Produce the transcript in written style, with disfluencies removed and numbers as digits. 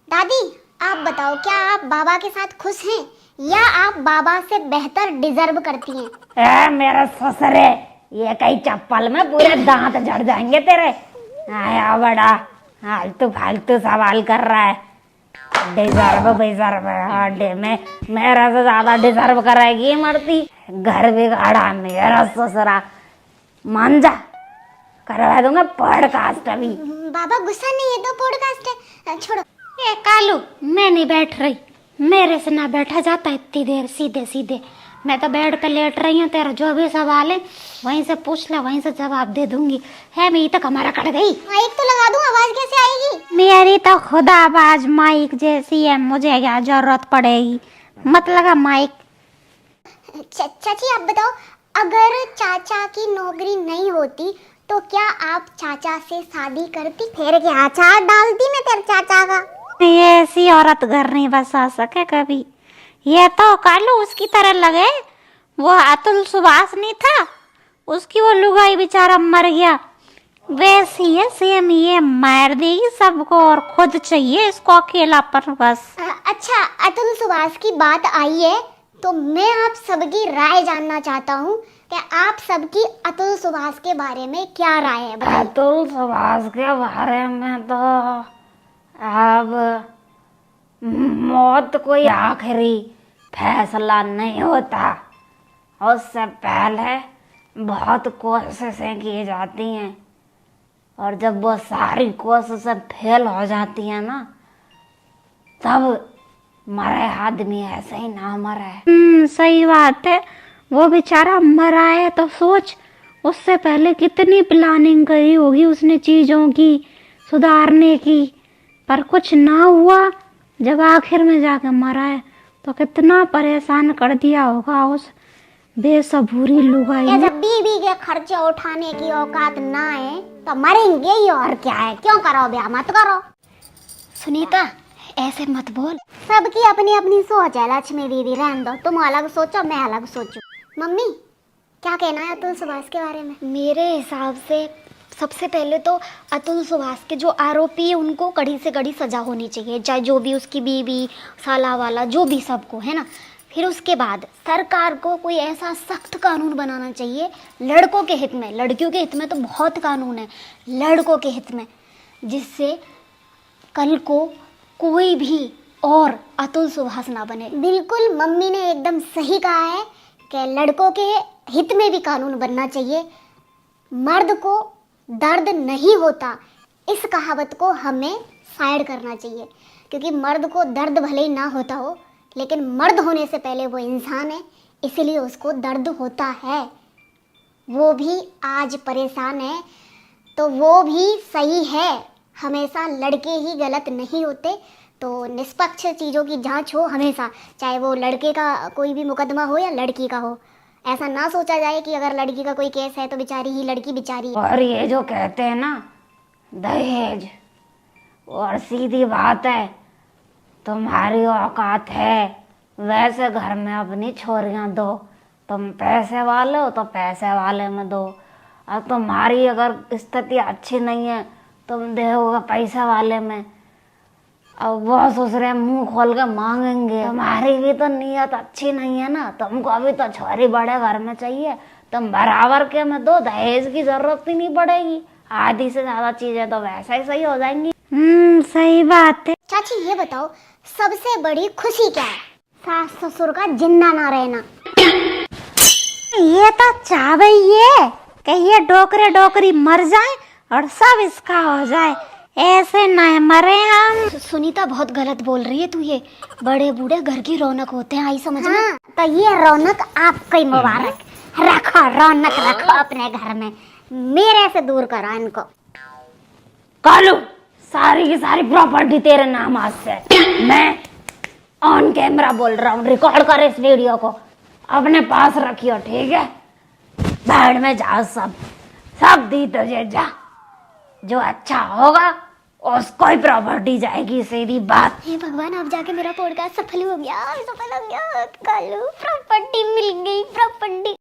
दादी, आप बताओ, क्या आप बाबा के साथ खुश हैं या आप बाबा से बेहतर डिजर्व करती हैं? मेरा ससुरे, ये कई चप्पल में पूरे दांत झड़ जाएंगे तेरे। आया बड़ा फालतू फालतू सवाल कर रहा है। डिजर्व डिजर्व हाडे में मेरा से ज्यादा डिजर्व करेगी मरती। घर बिगाड़ा मेरा ससुरा, मान जा, करवा दूंगा पॉडकास्ट अभी। बाबा गुस्सा नहीं है तो पॉडकास्ट है, छोड़ो। ए कालू, मैं नहीं बैठ रही, मेरे से ना बैठा जाता इतनी देर सीधे सीधे। मैं तो बेड पे लेट रही हूँ, तेरा जो भी सवाल है वहीं से पूछ ले, वहीं से जवाब दे दूंगी। है मेरी तो कमरा कट गई। माइक तो लगा दूं, आवाज कैसे आएगी? मेरी तो खुदा आवाज माइक जैसी है, मुझे क्या जरूरत पड़ेगी, मत लगा माइक। चाची आप बताओ, अगर चाचा की नौकरी नहीं होती तो क्या आप चाचा से शादी करती? फिर क्या अचार डालती मैं तेरे चाचा का। ये ऐसी औरत घर नहीं बसा सके कभी। ये तो कालू उसकी तरह लगे, वो अतुल सुभाष नहीं था, उसकी वो लुगाई बेचारा मर गया, वैसी है सेम। ये मार देगी सबको और खुद चाहिए इसको अकेलापन बस। अच्छा, अतुल सुभाष की बात आई है तो मैं आप सबकी राय जानना चाहता हूँ कि आप सबकी अतुल सुभाष के बारे में क्या राय है, बताइए। अतुल सुभाष के बारे में तो अब मौत कोई आखिरी फैसला नहीं होता, उससे पहले बहुत कोशिशें की जाती हैं और जब वो सारी कोशिशें फेल हो जाती हैं ना, तब मरे आदमी ऐसे ही ना मरे। सही बात है, वो बेचारा मरा है तो सोच, उससे पहले कितनी प्लानिंग करी होगी उसने चीजों की सुधारने की, पर कुछ ना हुआ। जब आखिर में जाकर मरा है तो कितना परेशान कर दिया होगा उस बेसबूरी लुगाई ने। जब बीबी के खर्चे उठाने की औकात ना है तो मरेंगे ही, और क्या है। क्यों करो ब्याह, मत करो। सुनीता, ऐसे मत बोल। सबकी अपनी अपनी सोच है लक्ष्मी दीदी, रहने दो, तुम अलग सोचो मैं अलग सोचूं। मम्मी, क्या कहना है अतुल सुभाष के बारे में? मेरे हिसाब से सबसे पहले तो अतुल सुभाष के जो आरोपी है उनको कड़ी से कड़ी सजा होनी चाहिए, चाहे जो भी उसकी बीवी साला वाला जो भी सबको, है ना। फिर उसके बाद सरकार को कोई ऐसा सख्त कानून बनाना चाहिए लड़कों के हित में। लड़कियों के हित में तो बहुत कानून है, लड़कों के हित में, जिससे कल को कोई भी और अतुल सुभाष ना बने। बिल्कुल, मम्मी ने एकदम सही कहा है कि लड़कों के हित में भी कानून बनना चाहिए। मर्द को दर्द नहीं होता, इस कहावत को हमें साइड करना चाहिए, क्योंकि मर्द को दर्द भले ही ना होता हो, लेकिन मर्द होने से पहले वो इंसान है, इसलिए उसको दर्द होता है। वो भी आज परेशान है तो वो भी सही है। हमेशा लड़के ही गलत नहीं होते, तो निष्पक्ष चीज़ों की जांच हो हमेशा, चाहे वो लड़के का कोई भी मुकदमा हो या लड़की का हो। ऐसा ना सोचा जाए कि अगर लड़की का कोई केस है तो बेचारी ही लड़की बेचारी है। और ये जो कहते हैं ना दहेज, और सीधी बात है, तुम्हारी औकात है वैसे घर में अपनी छोरियां दो, तुम पैसे वाले हो तो पैसे वाले में दो, और तुम्हारी अगर स्थिति अच्छी नहीं है तुम दोगे पैसे वाले में। अब वो ससुरे मुंह खोल के मांगेंगे, तुम्हारी भी तो नीयत अच्छी नहीं है ना, तुमको अभी तो छोरी बड़े घर में चाहिए, तुम बराबर के में दो, दहेज की जरूरत ही नहीं पड़ेगी, आधी से ज्यादा चीजें तो वैसा ही सही हो जाएंगी। सही बात है। चाची ये बताओ, सबसे बड़ी खुशी क्या है? सास ससुर का जिंदा ना रहना। ये तो चाह ही है कि ये डोकरे डोकरी मर जाए और सब इसका हो जाए, ऐसे ना मरे हम। सुनीता बहुत गलत बोल रही है तू, ये बड़े बूढ़े घर की रौनक होते हैं, आई समझ में। हाँ, तो ये रौनक आपको ही मुबारक। रखो रौनक, रखो अपने घर में, मेरे से दूर करो इनको। कालू, सारी की सारी प्रॉपर्टी तेरे नाम आज से। मैं ऑन कैमरा बोल रहा हूँ, रिकॉर्ड कर इस वीडियो को, अपने पास रखियो, ठीक है। बैठ में जाओ, सब सब दी तुझे, जा, जो अच्छा होगा उसको ही प्रॉपर्टी जाएगी, सीधी बात। हे भगवान, अब जाके मेरा पॉडकास्ट सफल हो गया, सफल हो गया। कालू, प्रॉपर्टी मिल गई, प्रॉपर्टी।